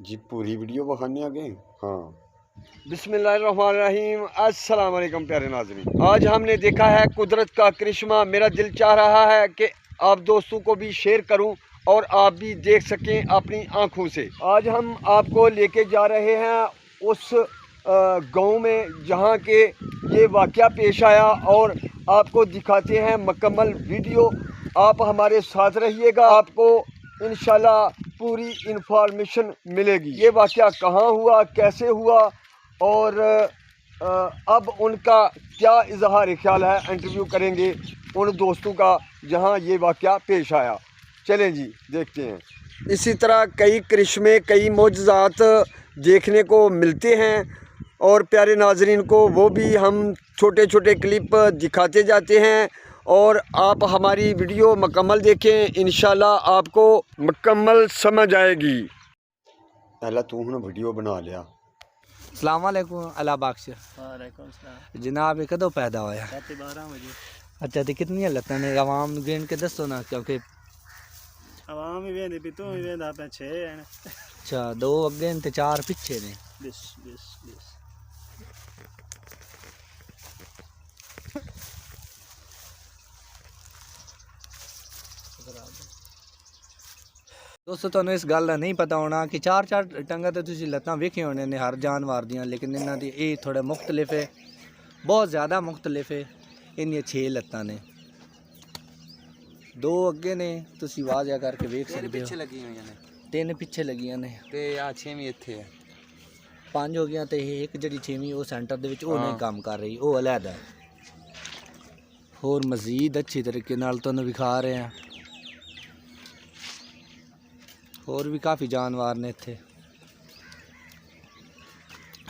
जी पूरी वीडियो बखाने आगे। हाँ, बिस्मिल्लाहिर्रहमानिर्रहीम। अस्सलाम वालेकुम प्यारे नाज़रीन, आज हमने देखा है कुदरत का करिश्मा। मेरा दिल चाह रहा है कि आप दोस्तों को भी शेयर करूं और आप भी देख सकें अपनी आंखों से। आज हम आपको लेके जा रहे हैं उस गांव में जहां के ये वाक़या पेश आया और आपको दिखाते हैं मुकम्मल वीडियो। आप हमारे साथ रहिएगा, आपको इंशाल्लाह पूरी इंफॉर्मेशन मिलेगी। ये वाक़या कहाँ हुआ, कैसे हुआ और अब उनका क्या इजहार ख्याल है, इंटरव्यू करेंगे उन दोस्तों का जहां ये वाक़या पेश आया। चलें जी, देखते हैं। इसी तरह कई करिश्मे, कई मोजज़ात देखने को मिलते हैं और प्यारे नाजरीन को वो भी हम छोटे छोटे क्लिप दिखाते जाते हैं और आप हमारी वीडियो मुकम्मल देखें, इंशाल्लाह आपको मुकम्मल समझ आएगी। पहला तू हूँ वीडियो बना लिया। अस्सलाम वालेकुम अल्लाह बख्श। वालेकुम सलाम। जनाब ये कदों पैदा होया? 12 बजे। अच्छा तो कितनी लत्तां ने आवाम नूं गिन के दसो ना, क्योंकि आवाम ही वेंदी भी तू ही वेंदा पे 6 हैं। अच्छा 2 अगे ते 4 पिछे ने। 20 दोस्तों तुहानूं इस गल दा नहीं पता होना कि 4 टंगा तो तुसीं लत्तां वेखे होने ने हर जानवर दियां, लेकिन इन्हां दी ये थोड़ा मुख्तलिफ है, बहुत ज़्यादा मुख्तलिफ है। इन्दियां 6 लत्तां ने, 2 अगे ने, तुसीं वाज़ा करके वेख सकदे हो। पिछे लगी हुई ने 3 पिछे लगियां ने ते आ 6वीं इत्थे है। 5 हो गया, तो एक जी 6वीं वो सेंटर दे विच नहीं काम कर रही, वो अलहदा है। होर मज़ीद अच्छी तरीके नाल तुहानूं विखा रहे हैं। होर भी काफ़ी जानवर ने इत्थे।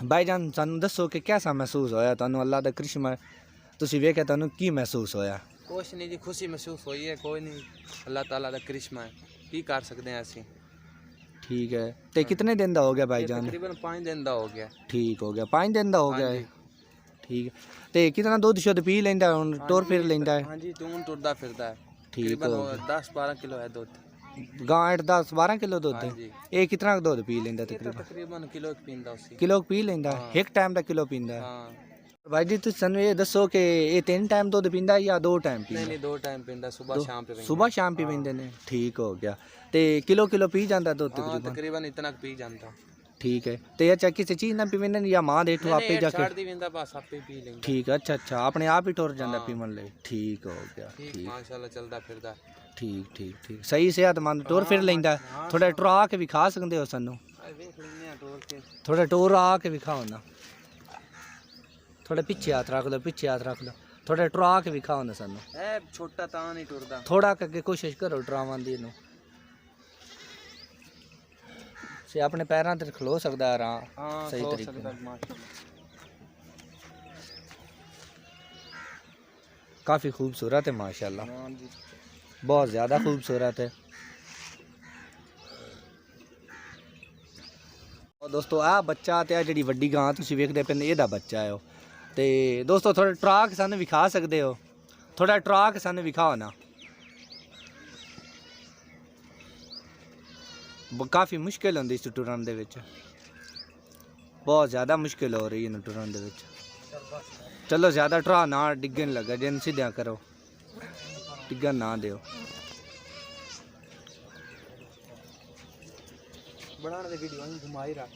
भाईजान सानूं दसो कि कैसा महसूस होया तुहानूं? अल्लाह दा करिश्मा तुसीं वेखिया, तुहानूं की महसूस होया? कुछ नहीं जी, खुशी महसूस हुई है, कोई नहीं, अल्लाह ताला दा करिश्मा है, की कर सकते हैं असीं। ठीक है, ते कितने दिन दा हो गया भाईजान? तकरीबन 5 दिन दा हो गया। ठीक हो गया, 5 दिन दा हो गया है। ठीक है, ते कितना दुध शुद्ध पी लेंदा है हुण, टुर फिर लेंदा है? हाँ जी, तून टुरदा फिरदा है। ठीक तकरीबन हो 10-12 किलो है दूध। गां 8-10-12 किलो दुध हाँ है। जी, ये कितना दुध पी लेंदा ये तो तकरीबन? तकरीबन किलो एक पींदा उसी। किलो पी लेंदा? हाँ। एक टाइम दा किलो पींदा है? हाँ भाई जी तुम सानू ये दसो कि ये 3 टाइम दुध पींदा या 2 टाइम नहीं पींदा? नहीं, 2 टाइम पींदा, सुबह शाम पे पींदा। सुबह शाम पी पींदे ने। ठीक हो गया, ते किलो पी जांदा दुध हाँ, तकरीबन? तकरीबन इतना पी जाता। ठीक है, ते अच्छा किसी चीज़ ना पी वेंदे ने या मां दे ठो आपे जाके? छाड़ दी वेंदा, बस आपे पी लेंदा। ठीक है, अच्छा अपने आप ही टुर जांदा हाँ। पीवन ले। ठीक हो गया, ठीक, ठीक माशाल्लाह चलदा फिरदा। ठीक सही सेहतमंद टुर फिर लेंदा। थोड़ा टुरा के विखा सकदे हो सानू? देख लेंगे हैं टोल के। थोड़ा टुर आ के विखाओ ना, थोड़ा पीछे हाथ रख लो, पीछे हाथ रख लो, थोड़ा टुरा के विखाओ ना सानू। ए छोटा तां नहीं टुरदा। थोड़ा अगे कोशिश करो टुरावन दी नू, से अपने पैरों ते खलो सकदा है आराम हाँ, सही हो तरीके सकदा नाल। माशाल्लाह। काफ़ी खूबसूरत है माशाल्लाह, हाँ जी, बहुत ज़्यादा खूबसूरत है। और दोस्तों आ बच्चा ते जी वड्डी गां तुसीं वेखदे पे एदा बच्चा है। ते दोस्तों थोड़ा टुरा के सानू विखा सकदे हो? थोड़ा टुरा के सानू विखाओ ना। काफ़ी मुश्किल होंदी इस टुरन दे विच, बहुत ज़्यादा मुश्किल हो रही है टुरन दे विच। चलो ज़्यादा टुरा ना, डिगन लगा, जिन सीधा करो, डिगन ना दियो। बनाने दे वीडियो ही घुमाई रख।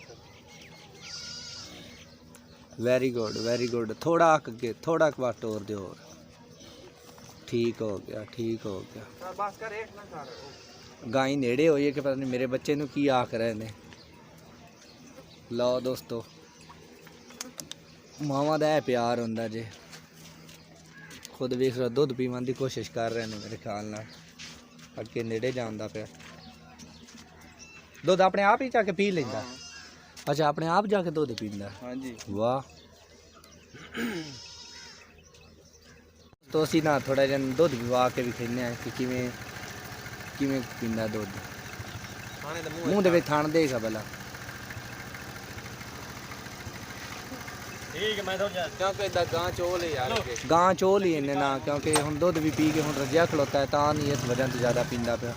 वेरी गुड, थोड़ा अगे, थोड़ा बार टोर दो। ठीक हो गया। बस कर, एक ना कर। गाई नेड़े होई है कि पता नहीं मेरे बच्चे नू की आख रहे ने। लो दोस्तों, मावां दा प्यार हुंदा जे। खुद वेख लो, दुध पीवन की कोशिश कर रहे हैं मेरे ख्याल नाल। अगे नेड़े जांदा पिया, दुध अपने आप ही जाके पी लेंदा। अच्छा अपने आप जाके दुध पींदा? हाँ जी, वाह। तो असी ना थोड़ा जिहा दुध पिवा के विखने हैं कि किवें पींदा दुध। खाने दा मूँह दे विच थान देगा भला। ठीक है, मैं तो जा। क्योंकि इदा गां चोल है यार के। गां चोल ही इन्ने ना, क्योंकि हुण दुध भी पी के हुण रजिया खलोता है, तां नहीं इस वजह तो ज़्यादा पींदा पिया।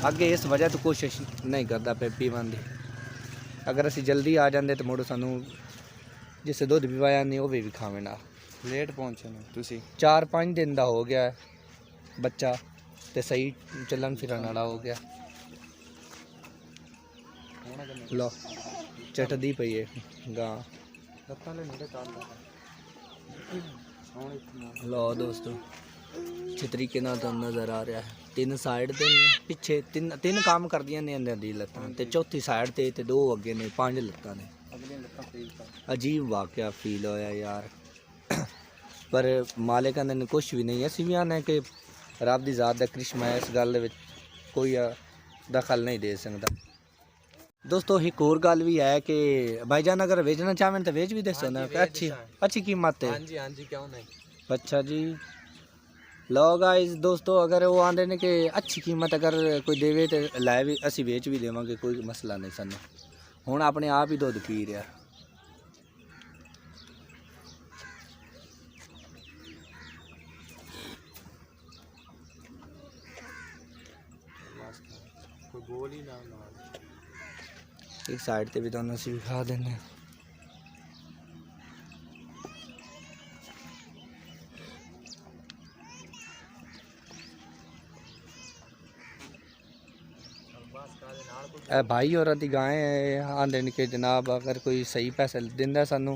अगे इस वजह तो कोशिश नहीं करता पे पीवन दी। ਅਗਰ ਅਸੀਂ ਜਲਦੀ ਆ ਜਾਂਦੇ ਤਾਂ ਮੁੜ ਸਾਨੂੰ ਜਿਸੇ ਦੁੱਧ ਵੀ ਪਾਇਆ ਨਹੀਂ ਉਹ ਵੀ ਖਾਵੇ ਨਾ। ਲੇਟ ਪਹੁੰਚੇ ਨੇ ਤੁਸੀਂ। 4-5 ਦਿਨ ਦਾ ਹੋ ਗਿਆ ਹੈ ਬੱਚਾ ਤੇ ਸਹੀ ਚੱਲਣ ਫਿਰਨ ਵਾਲਾ ਹੋ ਗਿਆ। ਲੋ ਚਟਦੀ ਪਈ ਹੈ ਗਾਂ। ਲੱਤਾਂ ਲੈ ਨੇੜੇ ਕਰ ਲਾ। ਲੋ ਦੋਸਤੋ ਅੱਛੇ ਤਰੀਕੇ ਨਾਲ ਤੁਹਾਨੂੰ ਨਜ਼ਰ ਆ ਰਿਹਾ ਹੈ। 3 ਸਾਈਡ ਤੇ ਨੇ, ਪਿੱਛੇ ਤਿੰਨ ਕੰਮ ਕਰਦੀਆਂ ਨੇ ਇਹਨਾਂ ਦੀ ਲੱਤਾਂ ਤੇ ਚੌਥੀ ਸਾਈਡ ਤੇ 2 ਅੱਗੇ ਨੇ, 5 ਲੱਤਾਂ ਨੇ। ਅਜੀਬ ਵਾਕਿਆ ਫੀਲ ਹੋਇਆ ਯਾਰ, ਪਰ ਮਾਲਿਕ ਨੇ ਕੁਛ ਵੀ ਨਹੀਂ। ਅਸੀਂ ਵੀ ਆਨੇ ਕਿ ਰੱਬ ਦੀ ਜ਼ਾਤ ਦਾ ਕ੍ਰਿਸ਼ਮਾ ਹੈ, ਇਸ ਗੱਲ ਦੇ ਵਿੱਚ ਕੋਈ ਦਖਲ ਨਹੀਂ ਦੇ ਸਕਦਾ। ਦੋਸਤੋ ਇੱਕ ਹੋਰ ਗੱਲ ਵੀ ਹੈ ਕਿ ਭਾਈਜਾਨ ਅਗਰ ਵੇਚਣਾ ਚਾਹਵੇਂ ਤਾਂ ਵੇਚ ਵੀ ਦੇ ਸਕਦੇ ਹੋ। अच्छी कीमत है। हाँ जी हाँ जी, क्यों नहीं। अच्छा जी लो गाइस दोस्तों, अगर वो आंदे ने कि अच्छी कीमत अगर कोई देवे तो लाए भी असी बेच भी देवांगे, कोई मसला नहीं सानू। हुण अपने आप ही दुध पी रहा। कोई बोल ही ना एक साइड ते भी दोनों सी खा देने। भाई और दी गायें आंदे ने कि जनाब अगर कोई सही पैसे दिंदा सानू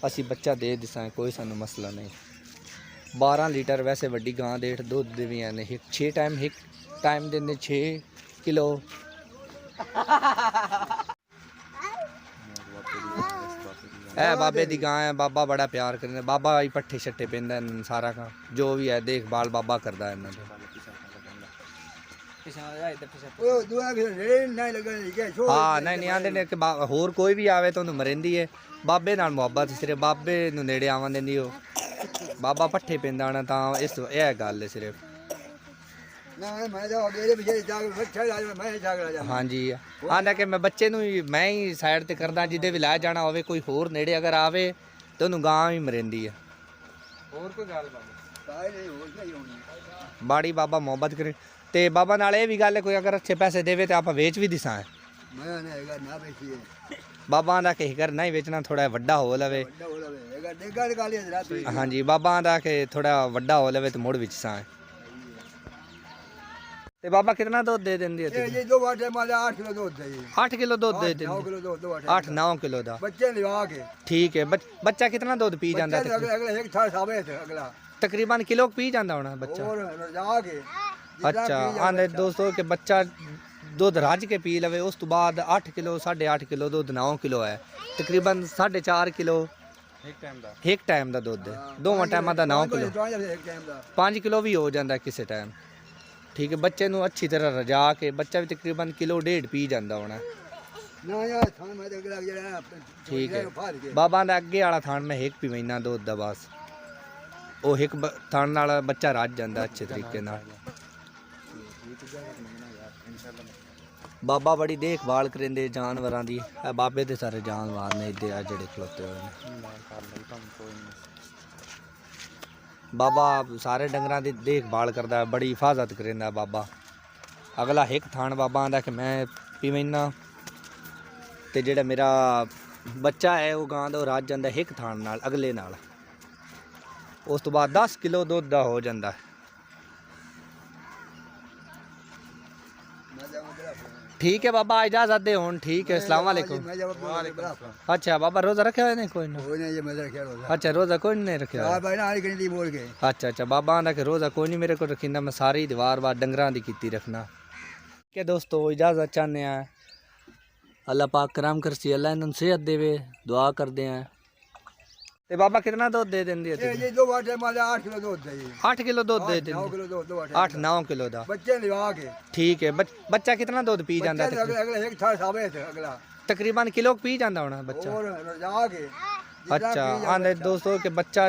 असी बच्चा दे दिसां, कोई सानू मसला नहीं। 12 लीटर वैसे वड्डी गां दे दुध दे भी ने। 6 टाइम देंदे 6 किलो। ए बाबे दी गां है, बाबा बड़ा प्यार करदा, बाबा ही पट्ठे छट्टे पेंदा सारा का जो भी है देखभाल बाबा करदा है इन्हां दी। हाँ नहीं आंदे ने कि होर कोई भी आवे तो मरिंदी है। बाबे नाल मुहब्बत सिर्फ बाबे नूं नेड़े आवन देंदी ओ। बाबा पट्ठे पेंदा ना तां इस यह गल है सिर्फ। हाँ जी आंदा कि मैं बच्चे नूं मैं ही साइड ते करदा, जिदे भी लै जाना होवे कोई होर नेड़े अगर आवे तो उन्होंने गां ही मरिंदी है। और कोई गल बाड़ी बाबा मोहब्बत करे ते बाबा नाल ये भी गल है कोई अगर अच्छे पैसे देवे तो आप वेच भी दिसां। बाबा आंदा कि घर नहीं बेचना, थोड़ा वड्डा हो लवे। हाँ जी बाबा आंदा कि थोड़ा वड्डा हो लवे तो मुड़ विच सां। ते बाबा कितना दूध दे देंदी है? 8 किलो दूध दे देंदी। 8-9 किलो दा ठीक है। बच्चा कितना दूध पी जांदा है? तकरीबन किलो पी जांदा होना बच्चा। अच्छा आंदे दोस्तों कि बच्चा दुध रज के पी लवे उस तो बाद 8 किलो 8.5 किलो दुध 9 किलो है, तकरीबन 4.5 किलो एक टाइम का दुध है। दोवां टाइमां दा 9 किलो 5 किलो भी हो जाता है किसी टाइम। ठीक है बच्चे नूं अच्छी तरह रजा के बच्चा भी तकरीबन किलो 1.5 पी जाता होना। ठीक है बाबा दा अगे वाला थान में 1 पीवैना दुध दा बस, वो 1 थान नाल बच्चा रज जाता अच्छे तरीके नाल। बाबा बड़ी देखभाल करेंदे जानवरां दी। बाबे ते सारे जानवर ने इधर आ जेड़े खलोते हुए ने। बाबा सारे डंगरां दी देखभाल करदा है, बड़ी हिफाजत करेंदा बाबा। अगला 1 थान बाबा आंदा कि मैं पीवैना ते जेड़ा मेरा बच्चा है वो गां दा रज जांदा 1 थान नाल अगले नाल। उस तो बाद 10 किलो दुध दा हो जांदा है। ठीक है बाबा इजाजत दे हुण। ठीक है अस्सलाम वालेकुम। अच्छा बाबा रोजा रखे हुए नहीं? कोई नहीं। अच्छा रोजा कोई नहीं रखे हुए? अच्छा अच्छा बाबा आंदा कि रोजा कोई नहीं मेरे को रखींदा, मैं सारी दीवार बार डंगरां दी कीती रखना। ठीक है दोस्तों इजाजत चाहते हैं, अल्लाह पाक करम करसी, अल्लाह इन्होंने सेहत देवे, दुआ करते हैं। ते बाबा कितना दूध दे देंदी है? 8 किलो दूध दे देंदी। 8-9 किलो दा ठीक है। बच्चा कितना दूध पी जाता है? तकरीबन किलो पी जाता होना बच्चा। अच्छा आंदे दोस्तों कि बच्चा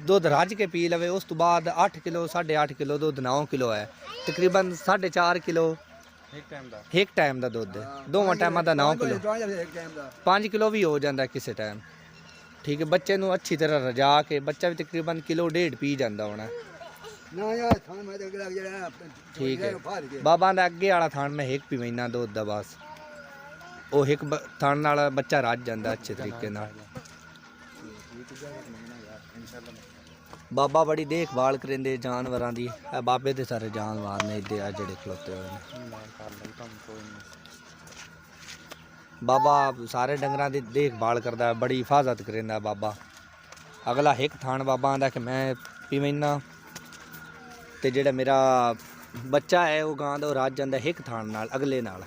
दुध रज के पी लवे उस तो बाद 8 किलो 8.5 किलो दुध 9 किलो है, तकरीबन 4.5 किलो एक टाइम का दुध है। दोवां टाइमां दा 9 किलो 5 किलो भी हो जाता है किसी टाइम। ठीक है बच्चे नूं अच्छी तरह रजा के बच्चा भी तकरीबन किलो 1.5 पी जाता होना। ठीक है बाबा दा अगे वाला थान में 1 पीवैना दुध दा बस, ਉਹ ਇੱਕ ਥਣ ਨਾਲ ਬੱਚਾ ਰੱਜ ਜਾਂਦਾ ਅੱਛੇ ਤਰੀਕੇ ਨਾਲ। ਬਾਬਾ ਬੜੀ ਦੇਖਭਾਲ ਕਰਿੰਦੇ ਜਾਨਵਰਾਂ ਦੀ। ਇਹ ਬਾਬੇ ਦੇ ਸਾਰੇ ਜਾਨਵਰ ਨੇ ਇੱਥੇ ਆ ਜਿਹੜੇ ਖਲੋਤੇ ਹੋਏ ਨੇ। ਬਾਬਾ ਸਾਰੇ ਡੰਗਰਾਂ ਦੀ ਦੇਖਭਾਲ ਕਰਦਾ, ਬੜੀ ਹਿਫਾਜ਼ਤ ਕਰਿੰਦਾ ਬਾਬਾ। ਅਗਲਾ ਇੱਕ ਥਾਣ ਬਾਬਾ ਆਂਦਾ ਕਿ ਮੈਂ ਪੀਵੈਨਾ ਤੇ ਜਿਹੜਾ ਮੇਰਾ ਬੱਚਾ ਹੈ ਉਹ ਗਾਂ ਦਾ ਉਹ ਰੱਜ ਜਾਂਦਾ ਇੱਕ ਥਾਣ ਨਾਲ ਅਗਲੇ ਨਾਲ।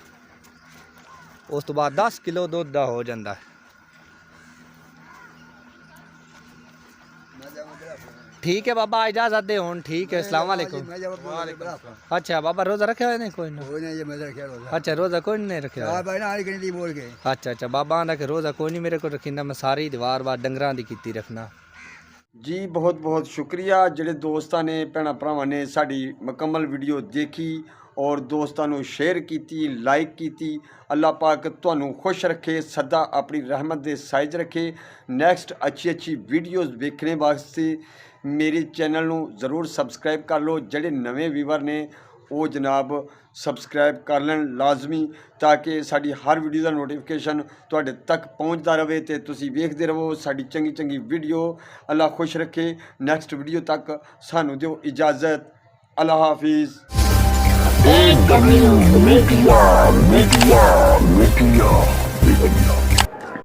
ਉਸ ਤੋਂ ਬਾਅਦ 10 ਕਿਲੋ ਦੁੱਧ ਦਾ ਹੋ ਜਾਂਦਾ ਹੈ। ठीक है बाबा इजाजत दे हुन। ठीक है अस्सलाम वालेकुम। अच्छा बाबा रोजा रखे हुए नहीं कोई ना? अच्छा रोजा कोई नहीं रखे हुए? अच्छा अच्छा बाबा आंदा कि रोजा कोई नहीं मेरे को रखी ना, मैं सारी दीवार बार डंगरां दी कीती रखना। जी बहुत बहुत शुक्रिया ਜਿਹੜੇ ਦੋਸਤਾਂ ਨੇ ਭੈਣਾਂ ਭਰਾਵਾਂ ਨੇ ਸਾਡੀ ਮੁਕੰਮਲ ਵੀਡੀਓ ਦੇਖੀ ਔਰ ਦੋਸਤਾਂ ਨੂੰ ਸ਼ੇਅਰ ਕੀਤੀ, ਲਾਈਕ ਕੀਤੀ। ਅੱਲਾਹ ਪਾਕ ਤੁਹਾਨੂੰ ਖੁਸ਼ ਰੱਖੇ, ਸਦਾ ਆਪਣੀ ਰਹਿਮਤ ਦੇ ਸਾਇਜ ਰੱਖੇ। ਨੈਕਸਟ ਅੱਛੀ ਵੀਡੀਓਜ਼ ਵੇਖਣੇ ਵਾਸਤੇ ਮੇਰੇ ਚੈਨਲ ਨੂੰ ਜ਼ਰੂਰ ਸਬਸਕ੍ਰਾਈਬ ਕਰ ਲਓ। ਜਿਹੜੇ ਨਵੇਂ ਵੀਵਰ ਨੇ ਉਹ ਜਨਾਬ ਸਬਸਕ੍ਰਾਈਬ ਕਰ ਲੈਣ ਲਾਜ਼ਮੀ, ਤਾਂ ਕਿ ਸਾਡੀ ਹਰ ਵੀਡੀਓ ਦਾ ਨੋਟੀਫਿਕੇਸ਼ਨ ਤੁਹਾਡੇ ਤੱਕ ਪਹੁੰਚਦਾ ਰਹੇ ਤੇ ਤੁਸੀਂ ਵੇਖਦੇ ਰਹੋ ਸਾਡੀ ਚੰਗੀ ਵੀਡੀਓ। ਅੱਲਾਹ ਖੁਸ਼ ਰੱਖੇ। ਨੈਕਸਟ ਵੀਡੀਓ ਤੱਕ ਸਾਨੂੰ ਦਿਓ ਇਜਾਜ਼ਤ। ਅੱਲਾਹ ਹਾਫਿਜ਼। Media.